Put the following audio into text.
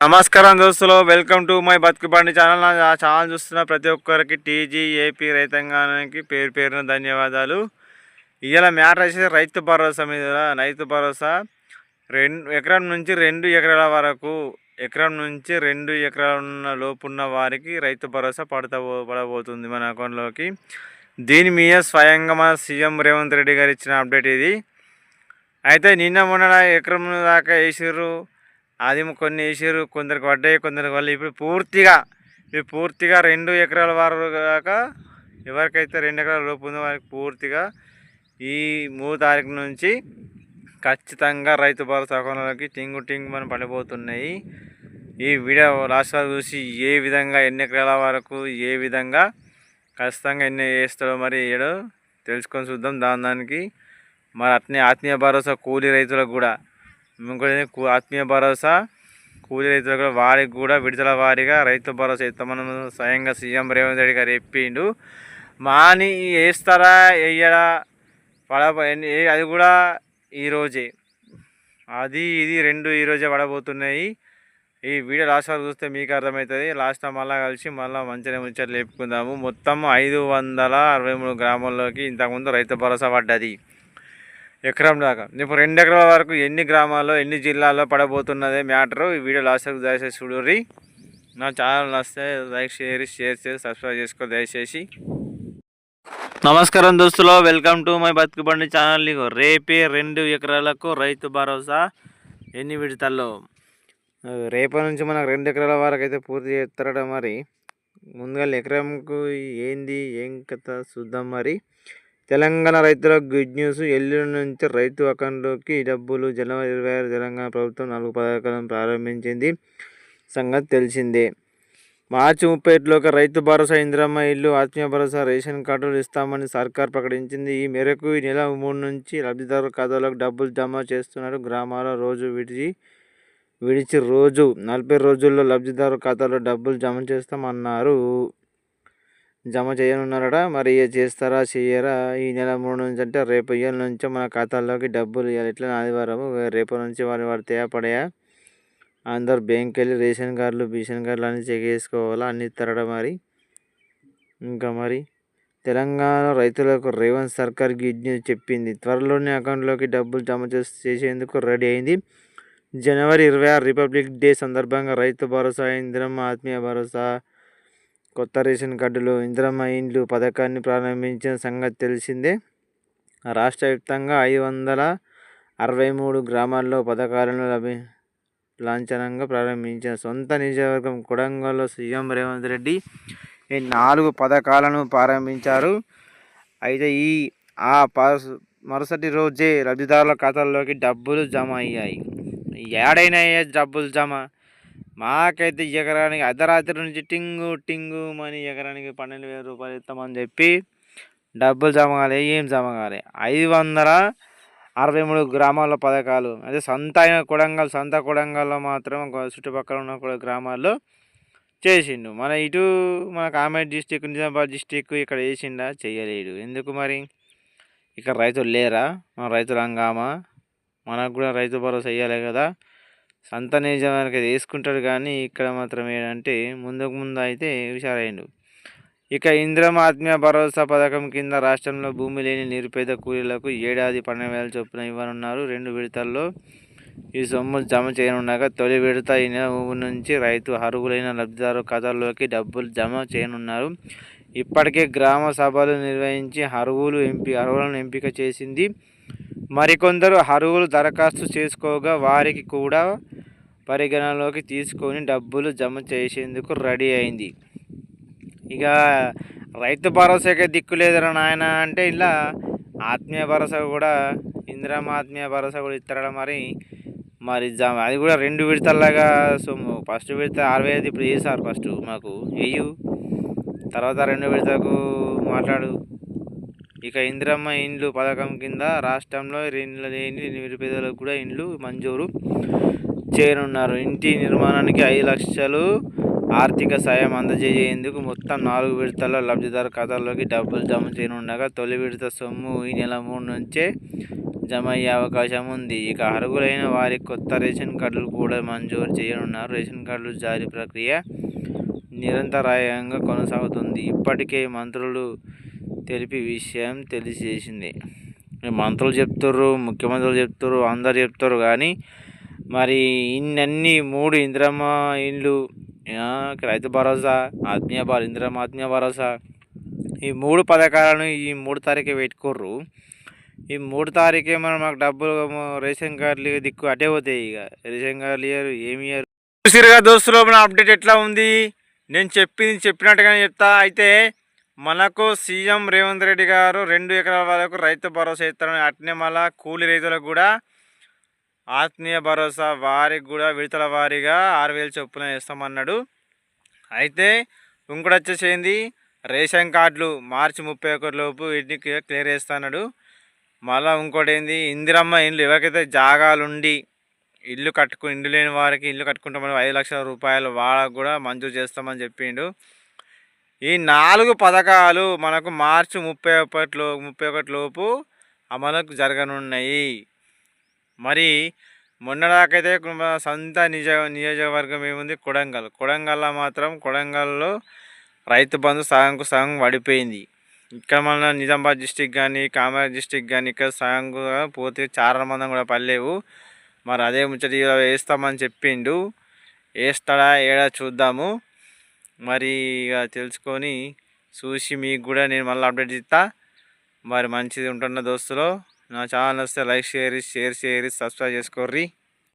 నమస్కారం దోస్తులు, welcome to my బతుకు బండి ఛానల్. నా ఛానల్ చూస్తున్న ప్రతి ఒక్కరికి టీజీ ఏపీ రైతాంగానికి పేరు పేరున ధన్యవాదాలు. ఇవాళ మ్యాటర్ వచ్చేసి రైతు భరోసా మీద. రైతు భరోసా ఎకరం నుంచి 2 ఎకరాల వరకు, ఎకరం నుంచి 2 ఎకరాల లోపున్న వారికి రైతు భరోసా పడబోతుంది మన అకౌంట్లోకి. దీని మీద స్వయంగా మన సీఎం రేవంత్ రెడ్డి గారు ఇచ్చిన అప్డేట్ ఇది. అయితే నిన్న మొన్న ఎకరం దాకా వేసారు, అది కొన్ని వేసారు, కొందరికి పడ్డాయి, కొందరికి వాళ్ళు ఇప్పుడు పూర్తిగా 2 ఎకరాల వరకు దాకా ఎవరికైతే 2 ఎకరాల లోపు ఉందో వారికి పూర్తిగా ఈ 3 తారీఖు నుంచి ఖచ్చితంగా రైతు భరోసా అకౌంట్లోకి టింగు మనం పడిపోతున్నాయి. ఈ వీడియో లాస్ట్ వరకు చూసి ఏ విధంగా ఎన్ని ఎకరాల వరకు ఏ విధంగా ఖచ్చితంగా ఎన్ని వేస్తాడో మరి ఏడో తెలుసుకొని చూద్దాం. దానికి మరి అట్నే ఆత్మీయ భరోసా కూలీ రైతులకు కూడా, ఇంకోటి ఆత్మీయ భరోసా కూలీ రైతులకు కూడా, వారికి కూడా విడుదల వారీగా రైతు భరోసా ఇస్తామని స్వయంగా సీఎం రేవంత్ రెడ్డి గారు చెప్పిండు. మాని వేస్తారా వేయడా అది కూడా ఈరోజే, ఇది 2 ఈరోజే పడబోతున్నాయి. ఈ వీడియో లాస్ట్ వరకు చూస్తే మీకు అర్థమవుతుంది. లాస్ట్ మళ్ళీ కలిసి మంచిగా ముచ్చట్లు చెప్పుకుందాము. మొత్తం 563 గ్రామాల్లోకి ఇంతకుముందు రైతు భరోసా పడ్డది ఎకరం దాకా. ఇప్పుడు 2 ఎకరాల వరకు ఎన్ని గ్రామాల్లో ఎన్ని జిల్లాల్లో పడబోతున్నదే మ్యాటరు. ఈ వీడియో లాస్ట్ వరకు దయచేసి చూడుర్రి. నా ఛానల్ నచ్చితే లైక్ షేర్ సబ్స్క్రైబ్ చేసుకో దయచేసి. నమస్కారం దోస్తులు, వెల్కమ్ టు మై బతుకు బండి ఛానల్. రేపే 2 ఎకరాలకు రైతు భరోసా ఎన్ని విడతల్లో. రేపటి నుంచి మనకు 2 ఎకరాల వరకు అయితే పూర్తి చేస్తారట. మరి ముందుగా ఎకరంకు ఏం కథ చూద్దాం. మరి తెలంగాణ రైతులకు గుడ్ న్యూస్. ఎల్లుండి నుంచి రైతు అకౌంట్లోకి డబ్బులు. జనవరి 26 తెలంగాణ ప్రభుత్వం 4 పథకాలను ప్రారంభించింది సంగతి తెలిసిందే. మార్చి 31లోకి రైతు భరోసా, ఇందిరమ్మ ఇల్లు, ఆత్మీయ భరోసా, రేషన్ కార్డులు ఇస్తామని సర్కార్ ప్రకటించింది. ఈ మేరకు ఈ నెల 3 నుంచి లబ్ధిదారుల ఖాతాలోకి డబ్బులు జమ చేస్తున్నారు. గ్రామాల రోజు విడిచి రోజు 40 రోజుల్లో లబ్ధిదారుల ఖాతాలో డబ్బులు జమ చేయనున్నారట. మరి చేస్తారా చేయరా? ఈ నెల 3 నుంచి అంటే రేపు ఇయ్యాల నుంచో మన ఖాతాల్లోకి డబ్బులు ఇవ్వాలి. ఎట్లా ఆదివారం రేపు నుంచి వాళ్ళు పడతాయా పడయా? అందరు బ్యాంక్కి వెళ్ళి రేషన్ కార్డులు బీషన్ కార్డులు అన్నీ చెక్ చేసుకోవాలా, అన్నీ ఇస్తారట. మరి ఇంకా మరి తెలంగాణ రైతులకు రేవంత్ సర్కార్ గుడ్ న్యూస్ చెప్పింది. త్వరలోనే అకౌంట్లోకి డబ్బులు జమ చేసేందుకు రెడీ అయింది. జనవరి 26 రిపబ్లిక్ డే సందర్భంగా రైతు భరోసా, ఇందిరమ్మ ఆత్మీయ భరోసా, కొత్త రేషన్ కార్డులు, ఇందిరమ్మ ఇండ్లు పథకాన్ని ప్రారంభించిన సంగతి తెలిసిందే. రాష్ట్ర వ్యాప్తంగా 563 గ్రామాల్లో పథకాలను లాంఛనంగా ప్రారంభించిన సొంత నియోజకవర్గం కొడంగల్లో సీఎం రేవంత్ రెడ్డి ఈ 4 పథకాలను ప్రారంభించారు. అయితే మరుసటి రోజే లబ్ధిదారుల ఖాతాల్లోకి డబ్బులు జమ అయ్యాయి. ఏడైనా డబ్బులు జమ. మాకైతే ఎకరానికి అర్ధరాత్రి నుంచి టింగు మనీ ఎకరానికి 12,000 రూపాయలు ఇస్తామని చెప్పి డబ్బులు జమ కాలే, ఏం జమ కాలే. 563 గ్రామాల్లో పథకాలు. అదే సొంత కొడంగల్లో మాత్రం చుట్టుపక్కల ఉన్న గ్రామాల్లో చేసిండు. మన కామారెడ్డి డిస్టిక్, నిజామాబాద్ డిస్టిక్ ఇక్కడ చేసిండా? చేయలేడు. ఎందుకు మరి? ఇక్కడ రైతులు లేరా? మన రైతులు హంగామా, మనకు కూడా రైతు భరోసా వేయాలి కదా. సొంత నిజానికి వేసుకుంటాడు, కానీ ఇక్కడ మాత్రం ఏంటంటే ముందు అయితే హుషారైండు. ఇక ఇందిరమ్మ ఆత్మీయ భరోసా పథకం కింద రాష్ట్రంలో భూమి లేని నిరుపేద కూలీలకు ఏడాది 12,000 చొప్పున ఇవ్వనున్నారు. 2 విడతల్లో ఈ సొమ్ము జమ చేయనున్నాక తొలి విడత ఈ నెల 3 నుంచి రైతు అర్హులైన లబ్ధిదారు ఖాతాల్లోకి డబ్బులు జమ చేయనున్నారు. ఇప్పటికే గ్రామ సభలు నిర్వహించి అర్హులను ఎంపిక చేసింది. మరికొందరు అర్హులు దరఖాస్తు చేసుకోగా వారికి కూడా పరిగణలోకి తీసుకొని డబ్బులు జమ చేసేందుకు రెడీ అయింది. ఇక రైతు భరోసాకే దిక్కు లేదరా నాయన అంటే ఇలా ఆత్మీయ భరోసా కూడా, ఇందిరమ్మ ఆత్మీయ భరోసా కూడా ఇస్తారా? మరి జమ అది కూడా 2 విడతల్లాగా సొమ్ము. ఫస్ట్ విడత 60,000 ఇప్పుడు చేశారు. ఫస్ట్ మాకు వేయు, తర్వాత 2 విడతకు మాట్లాడు. ఇక ఇందిరమ్మ ఇండ్లు పథకం కింద రాష్ట్రంలో ఇండ్లు లేని నిరుపేదలకు కూడా ఇండ్లు మంజూరు చేయనున్నారు. ఇంటి నిర్మాణానికి 5 లక్షలు ఆర్థిక సాయం అందజేసేందుకు మొత్తం 4 విడతల్లో లబ్ధిదారు ఖాతాల్లోకి డబ్బులు జమ చేయనుండగా తొలి విడత సొమ్ము ఈ నెల 3 నుంచే జమ అయ్యే అవకాశం ఉంది. ఇక అర్హులైన వారికి కొత్త రేషన్ కార్డులు కూడా మంజూరు చేయనున్నారు. రేషన్ కార్డులు జారీ ప్రక్రియ నిరంతరాయంగా కొనసాగుతుంది. ఇప్పటికే మంత్రులు తెలిపి విషయం తెలిసేసింది. మంత్రులు చెప్తారు, ముఖ్యమంత్రులు చెప్తారు, అందరు చెప్తారు, కానీ మరి ఇన్ని 3 ఇందిరమ్మ ఇండ్లు, రైతు భరోసా, ఇందిరమ్మ ఆత్మీయ భరోసా, ఈ 3 పథకాలను ఈ 3 తారీఖే పెట్టుకోర్రు. ఈ 3 తారీఖే మాకు డబ్బులు రేషన్ కార్డులు దిక్కు అటే పోతాయి. ఇక రేషన్ కార్డులు ఇయ్యరు, ఏమి ఇయ్యరు. చూసిరుగా దోస్తులు, మన అప్డేట్ ఎట్లా ఉంది? నేను చెప్పినట్టుగానే చెప్తా. అయితే మనకు సీఎం రేవంత్ రెడ్డి గారు 2 ఎకరాల వరకు రైతు భరోసా ఇస్తారని, అట్నే మళ్ళీ కూలి రైతులకు కూడా ఆత్మీయ భరోసా వారికి కూడా విడతల వారీగా 6,000 చొప్పున ఇస్తామన్నాడు. అయితే ఇంకోటి వచ్చేసింది, రేషన్ కార్డులు మార్చి 31 లోపు వీటిని క్లియర్ చేస్తున్నాడు. మళ్ళీ ఇంకోటి ఏంది, ఇందిరమ్మ ఇండ్లు ఎవరికైతే జాగాలుండి ఇల్లు లేని వారికి ఇల్లు కట్టుకుంటామని 5 లక్షల రూపాయలు వాళ్ళకు కూడా మంజూరు చేస్తామని చెప్పిండు. ఈ 4 పథకాలు మనకు మార్చి 31 లోపు అమలుకు జరగనున్నాయి. మరి మొన్నదాకైతే సొంత నియోజకవర్గం ఏముంది, కొడంగల్లో మాత్రం కొడంగల్లో రైతు బంధు సగంకు సగం పడిపోయింది. ఇక్కడ మన నిజామాబాద్ డిస్టిక్ కానీ కామారెడ్డి డిస్టిక్ కానీ ఇక్కడ సగంకు పోతే చారణమందం కూడా పడలేవు. మరి అదే ముచ్చట వేస్తామని చెప్పిండు. వేస్తాడా ఏడా చూద్దాము. మరి ఇక తెలుసుకొని చూసి మీకు కూడా నేను మళ్ళీ అప్డేట్ ఇస్తా. మరి మంచిది ఉంటున్న దోస్తులు, నా ఛానల్ వస్తే లైక్ షేర్ సబ్స్క్రైబ్ చేసుకోర్రి.